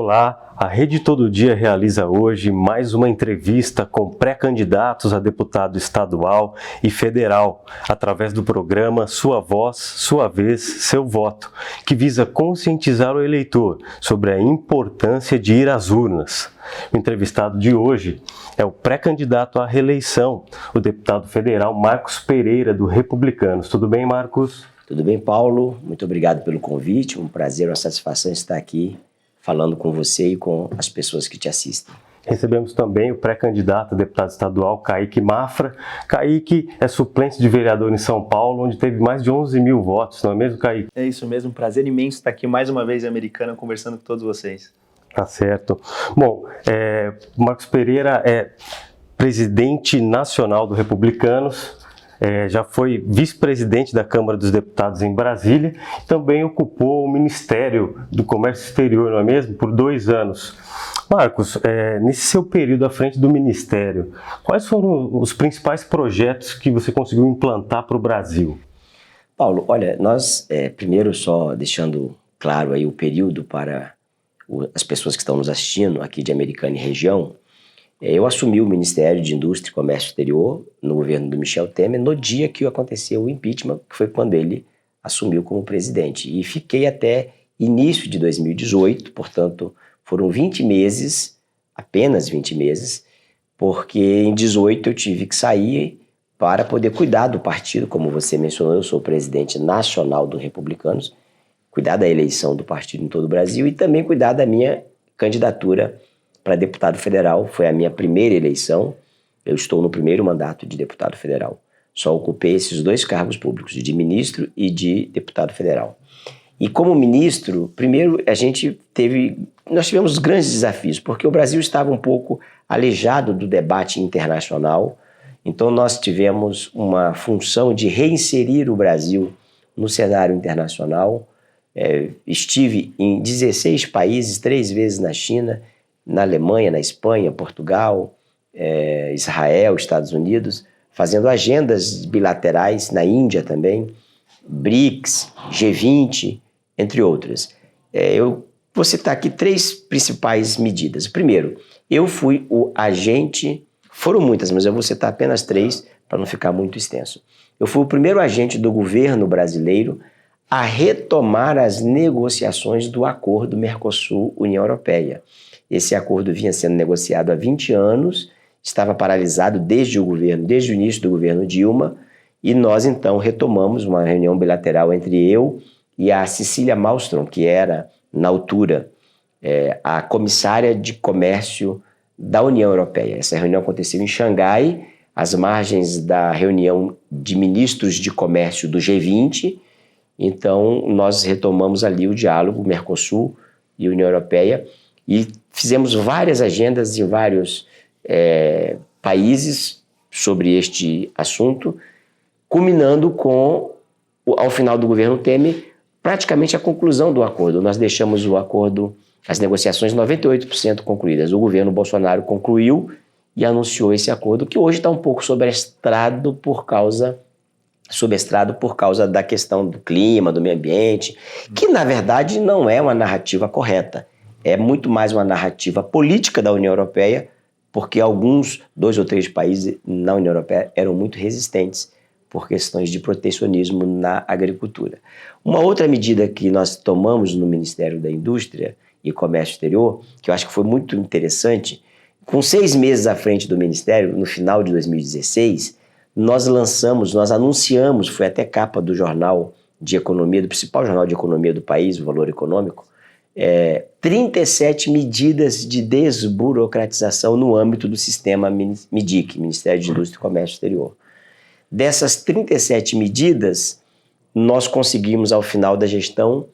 Olá, a Rede Todo Dia realiza hoje mais uma entrevista com pré-candidatos a deputado estadual e federal, através do programa Sua Voz, Sua Vez, Seu Voto, que visa conscientizar o eleitor sobre a importância de ir às urnas. O entrevistado de hoje é o pré-candidato à reeleição, o deputado federal Marcos Pereira, do Republicanos. Tudo bem, Marcos? Tudo bem, Paulo? Muito obrigado pelo convite. Um prazer, uma satisfação estar aqui falando com você e com as pessoas que te assistem. Recebemos também o pré-candidato a deputado estadual, Kaique Mafra. Kaique é suplente de vereador em São Paulo, onde teve mais de 11 mil votos, não é mesmo, Kaique? É isso mesmo, um prazer imenso estar aqui mais uma vez em Americana, conversando com todos vocês. Tá certo. Bom, Marcos Pereira é presidente nacional do Republicanos, já foi vice-presidente da Câmara dos Deputados em Brasília, também ocupou o Ministério do Comércio Exterior, não é mesmo? Por 2 anos. Marcos, nesse seu período à frente do Ministério, quais foram os principais projetos que você conseguiu implantar para o Brasil? Paulo, olha, nós, primeiro só deixando claro aí o período para as pessoas que estão nos assistindo aqui de Americana e região, eu assumi o Ministério de Indústria e Comércio Exterior no governo do Michel Temer no dia que aconteceu o impeachment, que foi quando ele assumiu como presidente. E fiquei até início de 2018, portanto, foram 20 meses, apenas 20 meses, porque em 18 eu tive que sair para poder cuidar do partido, como você mencionou, eu sou presidente nacional do Republicanos, cuidar da eleição do partido em todo o Brasil e também cuidar da minha candidatura para deputado federal. Foi a minha primeira eleição, eu estou no primeiro mandato de deputado federal. Só ocupei esses 2 cargos públicos, de ministro e de deputado federal. E como ministro, primeiro nós tivemos grandes desafios, porque o Brasil estava um pouco aleijado do debate internacional, então nós tivemos uma função de reinserir o Brasil no cenário internacional. Estive em 16 países, 3 vezes na China, na Alemanha, na Espanha, Portugal, Israel, Estados Unidos, fazendo agendas bilaterais, na Índia também, BRICS, G20, entre outras. Eu vou citar aqui 3 principais medidas. Primeiro, eu fui o agente, foram muitas, mas eu vou citar apenas 3 para não ficar muito extenso. Eu fui o primeiro agente do governo brasileiro a retomar as negociações do acordo Mercosul-União Europeia. Esse acordo vinha sendo negociado há 20 anos, estava paralisado desde o início do governo Dilma, e nós então retomamos uma reunião bilateral entre eu e a Cecília Malmström, que era, na altura, a comissária de comércio da União Europeia. Essa reunião aconteceu em Xangai, às margens da reunião de ministros de comércio do G20. Então, nós retomamos ali o diálogo Mercosul e União Europeia e fizemos várias agendas em vários países sobre este assunto, culminando com, ao final do governo Temer, praticamente a conclusão do acordo. Nós deixamos o acordo, as negociações 98% concluídas. O governo Bolsonaro concluiu e anunciou esse acordo, que hoje está um pouco sobrestrado por causa da questão do clima, do meio ambiente, que na verdade não é uma narrativa correta. É muito mais uma narrativa política da União Europeia, porque 2 ou 3 países na União Europeia eram muito resistentes por questões de protecionismo na agricultura. Uma outra medida que nós tomamos no Ministério da Indústria e Comércio Exterior, que eu acho que foi muito interessante, com 6 meses à frente do Ministério, no final de 2016, nós anunciamos, foi até capa do jornal de economia, do principal jornal de economia do país, o Valor Econômico, 37 medidas de desburocratização no âmbito do sistema MIDIC, Ministério de Indústria e Comércio Exterior. Dessas 37 medidas, nós conseguimos, ao final da gestão,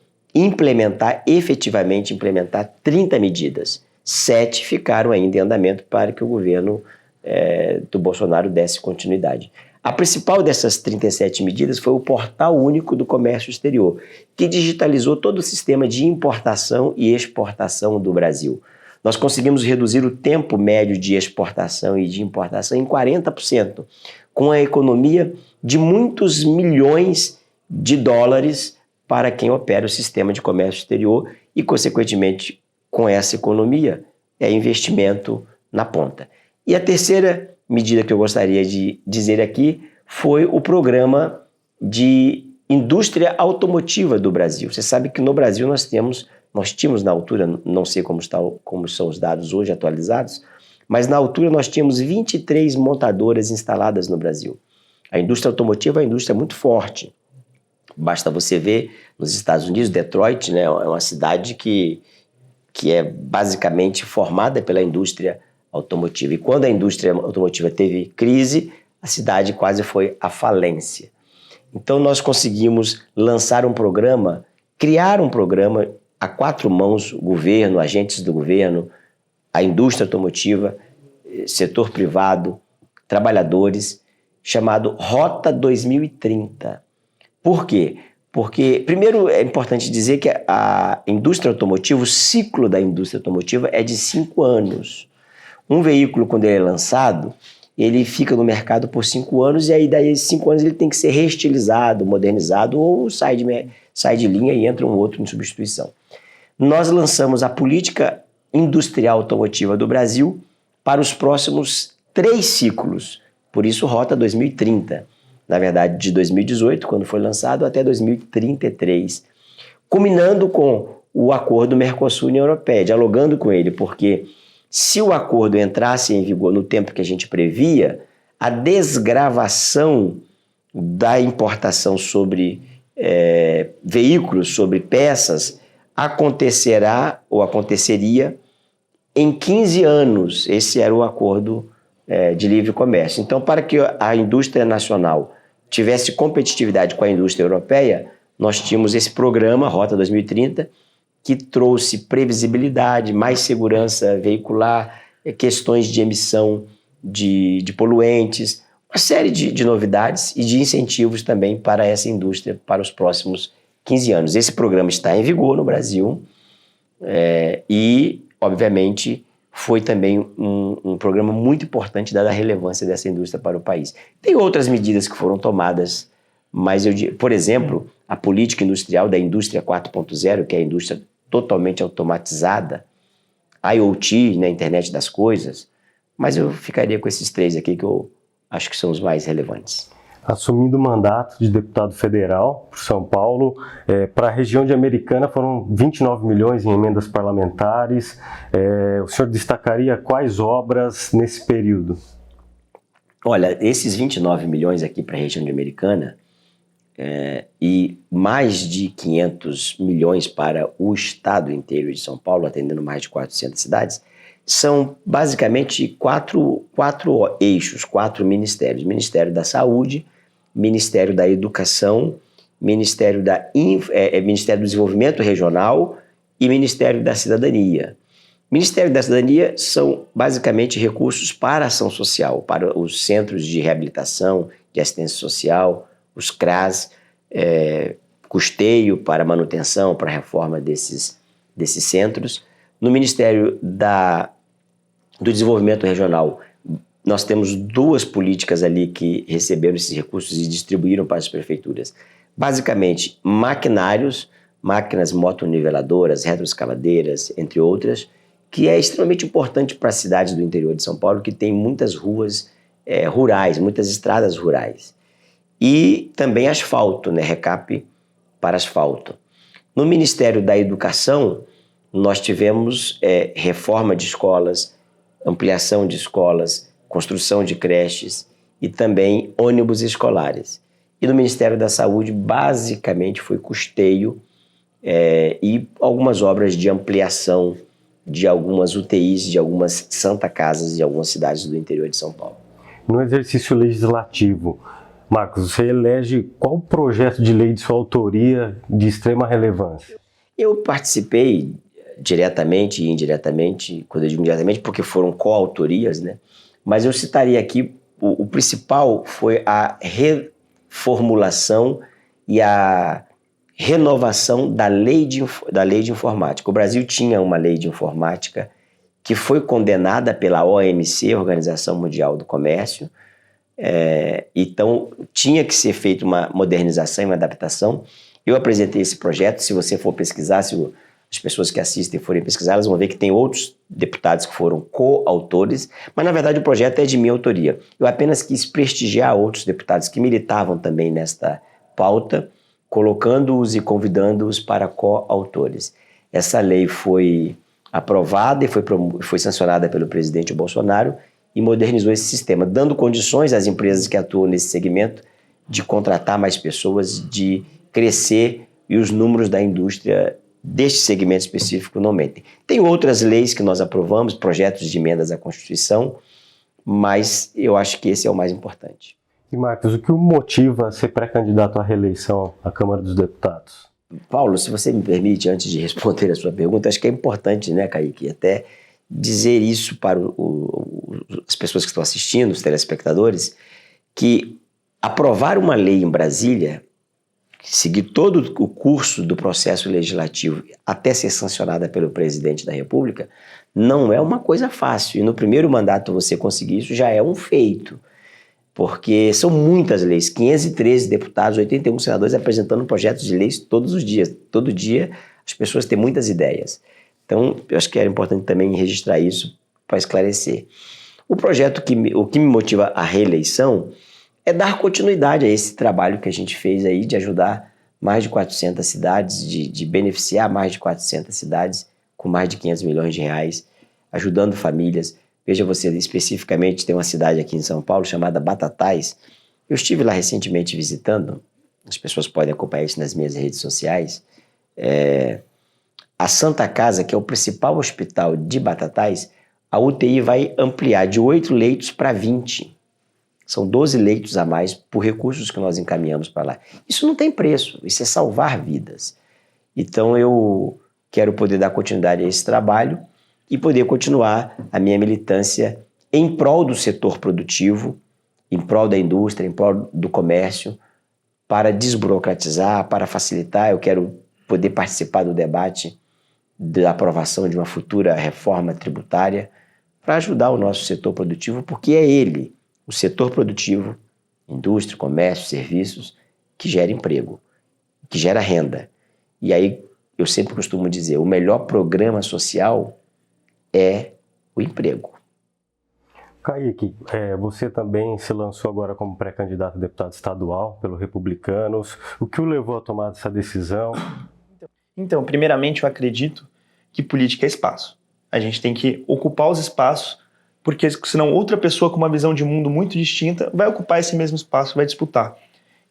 efetivamente implementar 30 medidas. 7 ficaram ainda em andamento para que o governo do Bolsonaro desse continuidade. A principal dessas 37 medidas foi o Portal Único do Comércio Exterior, que digitalizou todo o sistema de importação e exportação do Brasil. Nós conseguimos reduzir o tempo médio de exportação e de importação em 40%, com a economia de muitos milhões de dólares para quem opera o sistema de comércio exterior e, consequentemente, com essa economia é investimento na ponta. E a terceira medida que eu gostaria de dizer aqui foi o programa de indústria automotiva do Brasil. Você sabe que no Brasil nós tínhamos na altura, não sei como são os dados hoje atualizados, mas na altura nós tínhamos 23 montadoras instaladas no Brasil. A indústria automotiva é uma indústria muito forte. Basta você ver nos Estados Unidos, Detroit, né, é uma cidade que é basicamente formada pela indústria automotiva. E quando a indústria automotiva teve crise, a cidade quase foi à falência. Então nós conseguimos lançar um programa, criar um programa a quatro mãos, o governo, agentes do governo, a indústria automotiva, setor privado, trabalhadores, chamado Rota 2030. Por quê? Porque, primeiro, é importante dizer que a indústria automotiva, o ciclo da indústria automotiva é de 5 anos. Um veículo, quando ele é lançado, ele fica no mercado por 5 anos e aí daí 5 anos ele tem que ser reestilizado, modernizado ou sai de linha e entra um outro em substituição. Nós lançamos a política industrial automotiva do Brasil para os próximos 3 ciclos, por isso Rota 2030. Na verdade, de 2018, quando foi lançado, até 2033, culminando com o acordo Mercosul-União Europeia, dialogando com ele, porque se o acordo entrasse em vigor no tempo que a gente previa, a desgravação da importação sobre veículos, sobre peças, acontecerá ou aconteceria em 15 anos. Esse era o acordo de livre comércio. Então, para que a indústria nacional tivesse competitividade com a indústria europeia, nós tínhamos esse programa, Rota 2030, que trouxe previsibilidade, mais segurança veicular, questões de emissão de poluentes, uma série de novidades e de incentivos também para essa indústria para os próximos 15 anos. Esse programa está em vigor no Brasil e, obviamente, foi também um programa muito importante dada a relevância dessa indústria para o país. Tem outras medidas que foram tomadas, mas, por exemplo, a política industrial da indústria 4.0, que é a indústria totalmente automatizada, IoT, né, internet das coisas, mas eu ficaria com esses 3 aqui que eu acho que são os mais relevantes. Assumindo o mandato de deputado federal por São Paulo, para a região de Americana foram 29 milhões em emendas parlamentares. O senhor destacaria quais obras nesse período? Olha, esses 29 milhões aqui para a região de Americana e mais de 500 milhões para o estado inteiro de São Paulo, atendendo mais de 400 cidades, são basicamente quatro eixos, 4 ministérios. Ministério da Saúde, Ministério da Educação, Ministério do Desenvolvimento Regional e Ministério da Cidadania. Ministério da Cidadania são basicamente recursos para a ação social, para os centros de reabilitação, de assistência social, os CRAS, custeio para manutenção, para reforma desses centros. No Ministério do Desenvolvimento Regional, nós temos 2 políticas ali que receberam esses recursos e distribuíram para as prefeituras. Basicamente, maquinários, máquinas motoniveladoras, retroescavadeiras, entre outras, que é extremamente importante para as cidades do interior de São Paulo, que tem muitas ruas rurais, muitas estradas rurais. E também asfalto, né, recap para asfalto. No Ministério da Educação, nós tivemos reforma de escolas, ampliação de escolas, construção de creches e também ônibus escolares. E no Ministério da Saúde, basicamente, foi custeio e algumas obras de ampliação de algumas UTIs, de algumas Santa Casas de algumas cidades do interior de São Paulo. No exercício legislativo, Marcos, você elege qual projeto de lei de sua autoria de extrema relevância? Eu participei diretamente e indiretamente, quando eu digo indiretamente, porque foram coautorias, né? Mas eu citaria aqui, o principal foi a reformulação e a renovação da lei de informática. O Brasil tinha uma lei de informática que foi condenada pela OMC, Organização Mundial do Comércio, então tinha que ser feita uma modernização e uma adaptação. Eu apresentei esse projeto, se você for pesquisar, se as as pessoas que assistem forem pesquisar, elas vão ver que tem outros deputados que foram coautores, mas na verdade o projeto é de minha autoria. Eu apenas quis prestigiar outros deputados que militavam também nesta pauta, colocando-os e convidando-os para coautores. Essa lei foi aprovada e foi sancionada pelo presidente Bolsonaro e modernizou esse sistema, dando condições às empresas que atuam nesse segmento de contratar mais pessoas, de crescer, e os números da indústria deste segmento específico não mentem. Tem outras leis que nós aprovamos, projetos de emendas à Constituição, mas eu acho que esse é o mais importante. E Marcos, o que o motiva a ser pré-candidato à reeleição à Câmara dos Deputados? Paulo, se você me permite, antes de responder a sua pergunta, acho que é importante, né, Kaique, até dizer isso para as pessoas que estão assistindo, os telespectadores, que aprovar uma lei em Brasília, seguir todo o curso do processo legislativo até ser sancionada pelo presidente da República, não é uma coisa fácil. E no primeiro mandato você conseguir isso já é um feito, porque são muitas leis, 513 deputados, 81 senadores apresentando projetos de leis todos os dias. Todo dia as pessoas têm muitas ideias. Então, eu acho que era importante também registrar isso para esclarecer. O projeto, o que me motiva à reeleição é dar continuidade a esse trabalho que a gente fez aí de ajudar mais de 400 cidades, de beneficiar mais de 400 cidades com mais de 500 milhões de reais, ajudando famílias. Veja você, especificamente, tem uma cidade aqui em São Paulo chamada Batatais. Eu estive lá recentemente visitando, as pessoas podem acompanhar isso nas minhas redes sociais. A Santa Casa, que é o principal hospital de Batatais, a UTI vai ampliar de 8 leitos para 20. São 12 leitos a mais por recursos que nós encaminhamos para lá. Isso não tem preço, isso é salvar vidas. Então eu quero poder dar continuidade a esse trabalho e poder continuar a minha militância em prol do setor produtivo, em prol da indústria, em prol do comércio, para desburocratizar, para facilitar. Eu quero poder participar do debate da aprovação de uma futura reforma tributária para ajudar o nosso setor produtivo, porque é ele, o setor produtivo, indústria, comércio, serviços, que gera emprego, que gera renda. E aí eu sempre costumo dizer, o melhor programa social é o emprego. Kaique, você também se lançou agora como pré-candidato a deputado estadual pelo Republicanos. O que o levou a tomar essa decisão? Então, primeiramente, eu acredito que política é espaço. A gente tem que ocupar os espaços, porque senão outra pessoa com uma visão de mundo muito distinta vai ocupar esse mesmo espaço, vai disputar.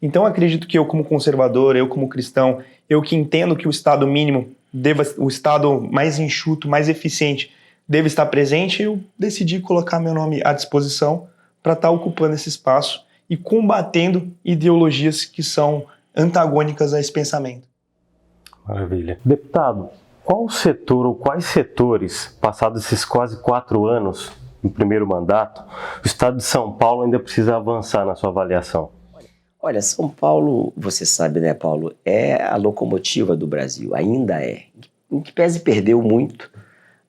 Então, acredito que eu como conservador, eu como cristão, eu que entendo que o Estado mínimo, o Estado mais enxuto, mais eficiente, deve estar presente, eu decidi colocar meu nome à disposição para estar ocupando esse espaço e combatendo ideologias que são antagônicas a esse pensamento. Maravilha. Deputado, qual setor ou quais setores, passados esses quase 4 anos no primeiro mandato, o Estado de São Paulo ainda precisa avançar na sua avaliação? Olha, São Paulo, você sabe, né, Paulo, é a locomotiva do Brasil, ainda é. Em que pese perdeu muito,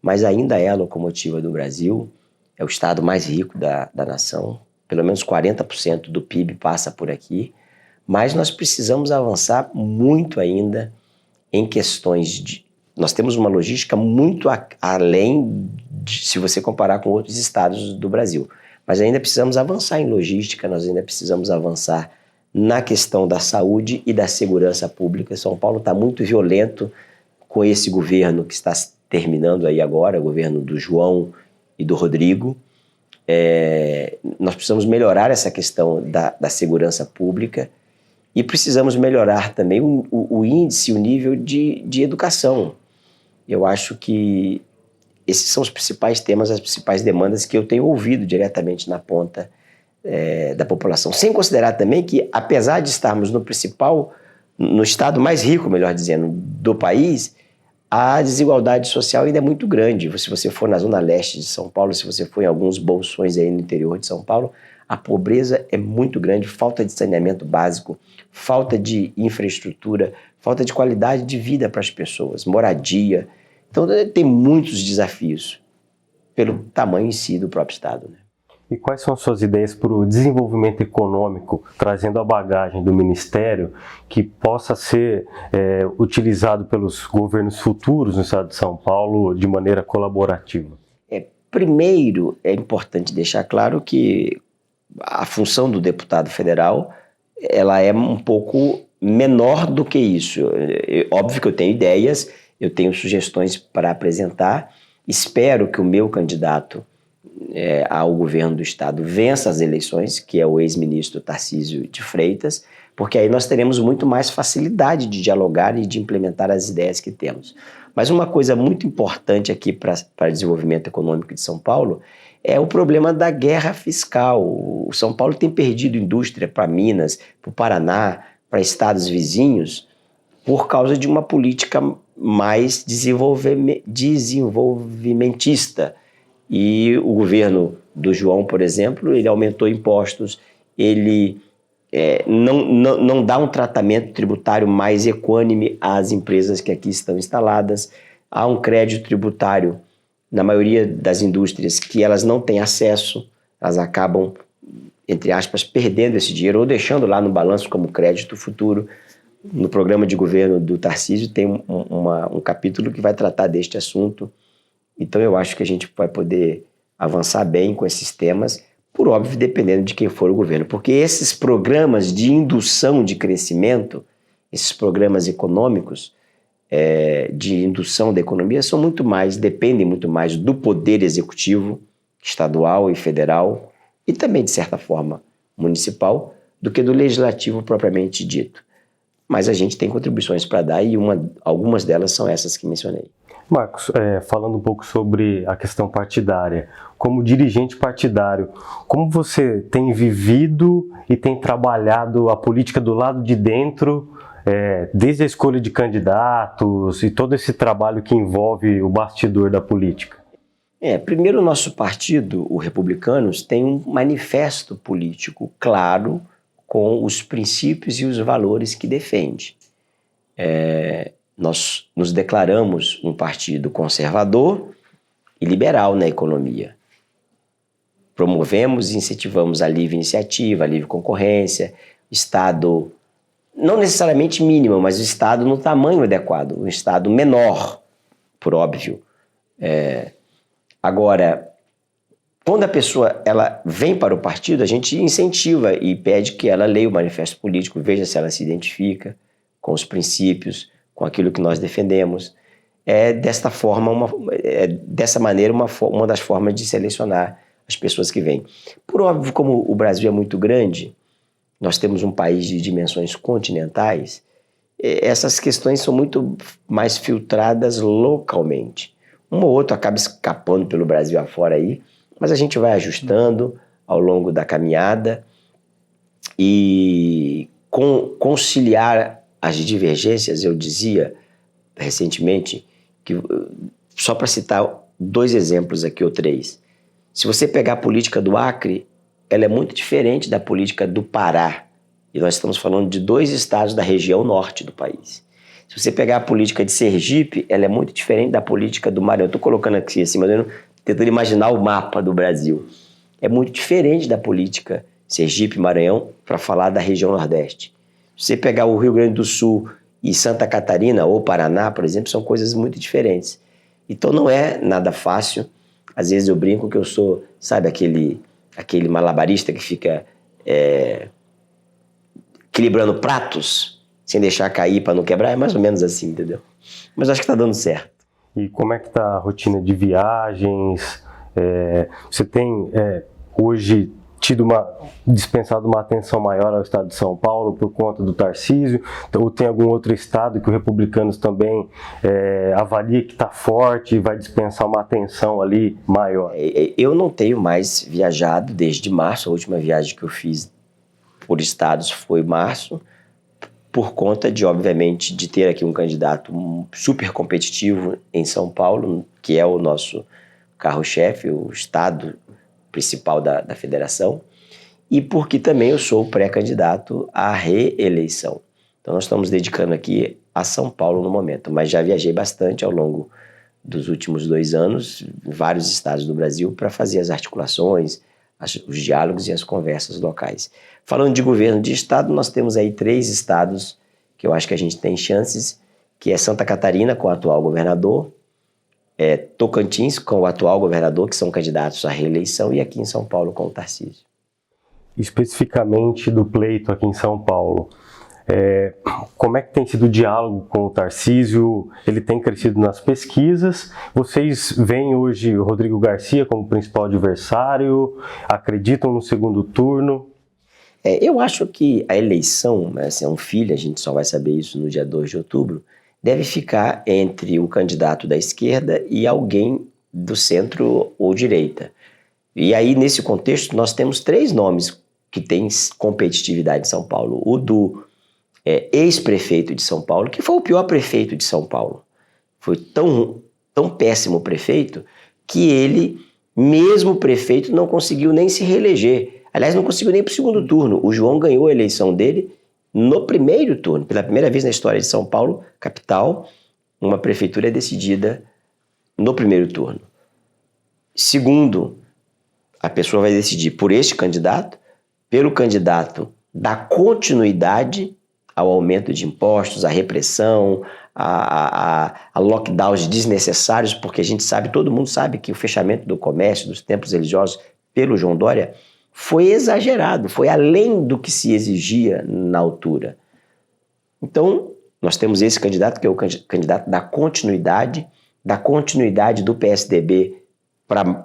mas ainda é a locomotiva do Brasil, é o estado mais rico da nação, pelo menos 40% do PIB passa por aqui, mas nós precisamos avançar muito ainda em questões de... Nós temos uma logística muito além, se você comparar com outros estados do Brasil, mas ainda precisamos avançar em logística, nós ainda precisamos avançar na questão da saúde e da segurança pública. São Paulo está muito violento com esse governo que está terminando aí agora, o governo do João e do Rodrigo. Nós precisamos melhorar essa questão da segurança pública e precisamos melhorar também o índice, o nível de educação. Eu acho que esses são os principais temas, as principais demandas que eu tenho ouvido diretamente na ponta da população. Sem considerar também que, apesar de estarmos no estado mais rico, melhor dizendo, do país, a desigualdade social ainda é muito grande. Se você for na zona leste de São Paulo, se você for em alguns bolsões aí no interior de São Paulo, a pobreza é muito grande, falta de saneamento básico, falta de infraestrutura, falta de qualidade de vida para as pessoas, moradia. Então tem muitos desafios pelo tamanho em si do próprio estado, né? E quais são as suas ideias para o desenvolvimento econômico, trazendo a bagagem do Ministério, que possa ser utilizado pelos governos futuros no estado de São Paulo de maneira colaborativa? Primeiro, é importante deixar claro que a função do deputado federal ela é um pouco menor do que isso. Óbvio que eu tenho ideias, eu tenho sugestões para apresentar, espero que o meu candidato ao governo do estado vença as eleições, que é o ex-ministro Tarcísio de Freitas, porque aí nós teremos muito mais facilidade de dialogar e de implementar as ideias que temos. Mas uma coisa muito importante aqui para o desenvolvimento econômico de São Paulo é o problema da guerra fiscal. O São Paulo tem perdido indústria para Minas, para o Paraná, para estados vizinhos, por causa de uma política mais desenvolvimentista. E o governo do João, por exemplo, ele aumentou impostos, ele não dá um tratamento tributário mais equânime às empresas que aqui estão instaladas. Há um crédito tributário na maioria das indústrias que elas não têm acesso, elas acabam, entre aspas, perdendo esse dinheiro ou deixando lá no balanço como crédito futuro. No programa de governo do Tarcísio tem um capítulo que vai tratar deste assunto. Então eu acho que a gente vai poder avançar bem com esses temas, por óbvio, dependendo de quem for o governo. Porque esses programas de indução de crescimento, esses programas econômicos de indução da economia dependem muito mais do poder executivo, estadual e federal, e também, de certa forma, municipal, do que do legislativo propriamente dito. Mas a gente tem contribuições para dar e algumas delas são essas que mencionei. Marcos, falando um pouco sobre a questão partidária, como dirigente partidário, como você tem vivido e tem trabalhado a política do lado de dentro, desde a escolha de candidatos e todo esse trabalho que envolve o bastidor da política? Primeiro, o nosso partido, o Republicanos, tem um manifesto político claro com os princípios e os valores que defende. Nós nos declaramos um partido conservador e liberal na economia. Promovemos e incentivamos a livre iniciativa, a livre concorrência, Estado, não necessariamente mínimo, mas o Estado no tamanho adequado, um Estado menor, por óbvio. Agora, quando a pessoa ela vem para o partido, a gente incentiva e pede que ela leia o manifesto político, veja se ela se identifica com os princípios, com aquilo que nós defendemos. Dessa maneira, uma das formas de selecionar as pessoas que vêm. Por óbvio, como o Brasil é muito grande, nós temos um país de dimensões continentais, essas questões são muito mais filtradas localmente. Um ou outro acaba escapando pelo Brasil afora aí, mas a gente vai ajustando ao longo da caminhada e conciliar as divergências. Eu dizia recentemente que, só para citar 2 exemplos aqui ou 3, se você pegar a política do Acre, ela é muito diferente da política do Pará, e nós estamos falando de 2 estados da região norte do país. Se você pegar a política de Sergipe, ela é muito diferente da política do Maranhão. Eu estou colocando aqui assim, mas tentando imaginar o mapa do Brasil. É muito diferente da política Sergipe e Maranhão para falar da região Nordeste. Se você pegar o Rio Grande do Sul e Santa Catarina ou Paraná, por exemplo, são coisas muito diferentes. Então não é nada fácil. Às vezes eu brinco que eu sou, sabe, aquele malabarista que fica equilibrando pratos sem deixar cair para não quebrar. É mais ou menos assim, entendeu? Mas acho que está dando certo. E como é que está a rotina de viagens? Você tem hoje dispensado uma atenção maior ao estado de São Paulo por conta do Tarcísio? Ou tem algum outro estado que o Republicanos também avalia que está forte e vai dispensar uma atenção ali maior? Eu não tenho mais viajado desde março. A última viagem que eu fiz por estados foi março, por conta de, obviamente, de ter aqui um candidato super competitivo em São Paulo, que é o nosso carro-chefe, o estado principal da federação, e porque também eu sou pré-candidato à reeleição. Então nós estamos dedicando aqui a São Paulo no momento, mas já viajei bastante ao longo dos últimos 2 anos, em vários estados do Brasil, para fazer as articulações, os diálogos e as conversas locais. Falando de governo de estado, nós temos aí 3 estados que eu acho que a gente tem chances, que é Santa Catarina com o atual governador, Tocantins com o atual governador, que são candidatos à reeleição, e aqui em São Paulo com o Tarcísio. Especificamente do pleito aqui em São Paulo, como é que tem sido o diálogo com o Tarcísio? Ele tem crescido nas pesquisas. Vocês veem hoje o Rodrigo Garcia como principal adversário? Acreditam no segundo turno? Eu acho que a eleição, é um filho, a gente só vai saber isso no dia 2 de outubro, deve ficar entre o candidato da esquerda e alguém do centro ou direita. E aí, nesse contexto, nós temos 3 nomes que têm competitividade em São Paulo. O do ex-prefeito de São Paulo, que foi o pior prefeito de São Paulo. Foi tão péssimo prefeito que ele, mesmo prefeito, não conseguiu nem se reeleger. Aliás, não conseguiu nem para o segundo turno. O João ganhou a eleição dele no primeiro turno. Pela primeira vez na história de São Paulo, capital, uma prefeitura é decidida no primeiro turno. Segundo, a pessoa vai decidir por este candidato, pelo candidato da continuidade ao aumento de impostos, à repressão, a lockdowns desnecessários, porque a gente sabe, todo mundo sabe que o fechamento do comércio, dos templos religiosos pelo João Dória foi exagerado, foi além do que se exigia na altura. Então, nós temos esse candidato, que é o candidato da continuidade do PSDB,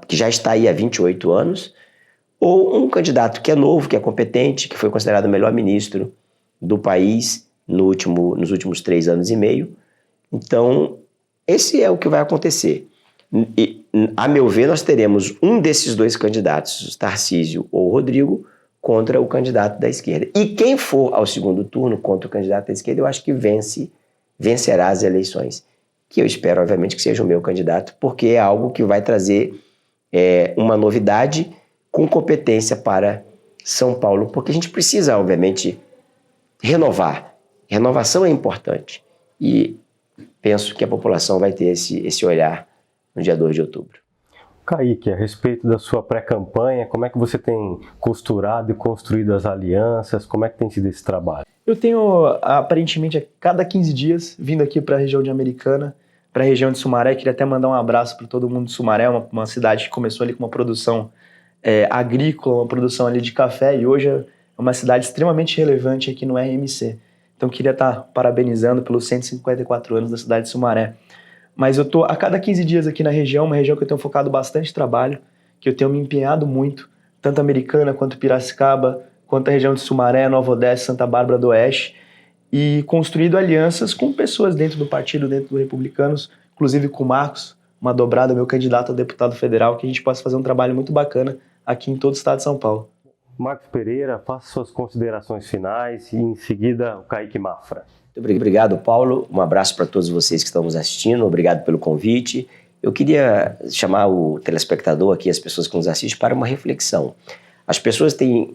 que já está aí há 28 anos, ou um candidato que é novo, que é competente, que foi considerado o melhor ministro do país nos últimos 3 anos e meio. Então, esse é o que vai acontecer. E, a meu ver, nós teremos um desses 2 candidatos, Tarcísio ou Rodrigo, contra o candidato da esquerda. E quem for ao segundo turno contra o candidato da esquerda, eu acho que vencerá as eleições. Que eu espero, obviamente, que seja o meu candidato, porque é algo que vai trazer uma novidade com competência para São Paulo, porque a gente precisa, obviamente, renovar. Renovação é importante. E penso que a população vai ter esse olhar no dia 2 de outubro. Kaique, a respeito da sua pré-campanha, como é que você tem costurado e construído as alianças? Como é que tem sido esse trabalho? Eu tenho, aparentemente, a cada 15 dias, vindo aqui para a região de Americana, para a região de Sumaré. Queria até mandar um abraço para todo mundo de Sumaré, uma cidade que começou ali com uma produção agrícola, uma produção ali de café, e hoje é uma cidade extremamente relevante aqui no RMC. Então, queria estar parabenizando pelos 154 anos da cidade de Sumaré. Mas eu estou a cada 15 dias aqui na região, uma região que eu tenho focado bastante trabalho, que eu tenho me empenhado muito, tanto Americana quanto Piracicaba, quanto a região de Sumaré, Nova Odessa, Santa Bárbara do Oeste, e construído alianças com pessoas dentro do partido, dentro do Republicanos, inclusive com o Marcos, uma dobrada, meu candidato a deputado federal, que a gente possa fazer um trabalho muito bacana aqui em todo o estado de São Paulo. Marcos Pereira, faça suas considerações finais e em seguida o Kaique Mafra. Muito obrigado, Paulo. Um abraço para todos vocês que estão nos assistindo. Obrigado pelo convite. Eu queria chamar o telespectador aqui, as pessoas que nos assistem, para uma reflexão. As pessoas têm,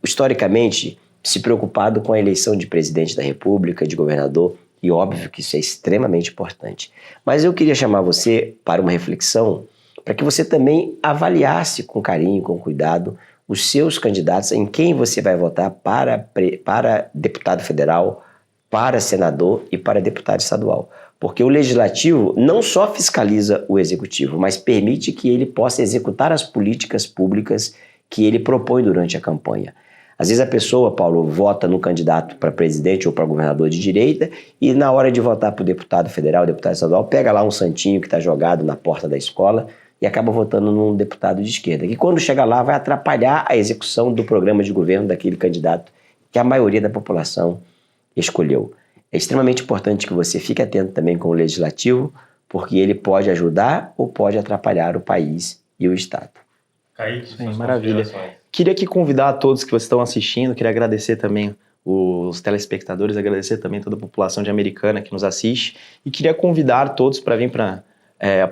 historicamente, se preocupado com a eleição de presidente da República, de governador, e óbvio que isso é extremamente importante. Mas eu queria chamar você para uma reflexão, para que você também avaliasse com carinho, com cuidado, os seus candidatos, em quem você vai votar para deputado federal, para senador e para deputado estadual. Porque o legislativo não só fiscaliza o executivo, mas permite que ele possa executar as políticas públicas que ele propõe durante a campanha. Às vezes a pessoa, Paulo, vota no candidato para presidente ou para governador de direita e na hora de votar para o deputado federal, deputado estadual, pega lá um santinho que está jogado na porta da escola e acaba votando num deputado de esquerda, que quando chega lá vai atrapalhar a execução do programa de governo daquele candidato que a maioria da população escolheu. É extremamente importante que você fique atento também com o legislativo, porque ele pode ajudar ou pode atrapalhar o país e o Estado. Kaique, maravilha. Queria aqui convidar a todos que vocês estão assistindo, queria agradecer também os telespectadores, agradecer também toda a população de Americana que nos assiste, e queria convidar todos para vir para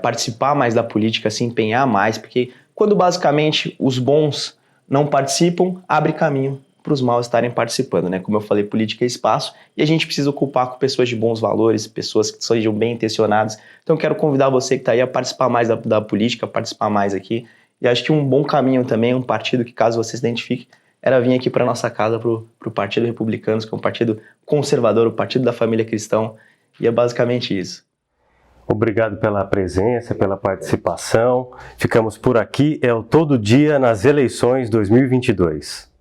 participar mais da política, se empenhar mais, porque quando basicamente os bons não participam, abre caminho para os maus estarem participando, né? Como eu falei, política é espaço e a gente precisa ocupar com pessoas de bons valores, pessoas que sejam bem intencionadas. Então eu quero convidar você que está aí a participar mais da política, a participar mais aqui E acho que um bom caminho também, um partido que, caso você se identifique, era vir aqui para nossa casa, para o Partido Republicano, que é um partido conservador, o partido da família cristã, e é basicamente isso. Obrigado pela presença, pela participação. Ficamos por aqui. É o Todo Dia nas eleições 2022.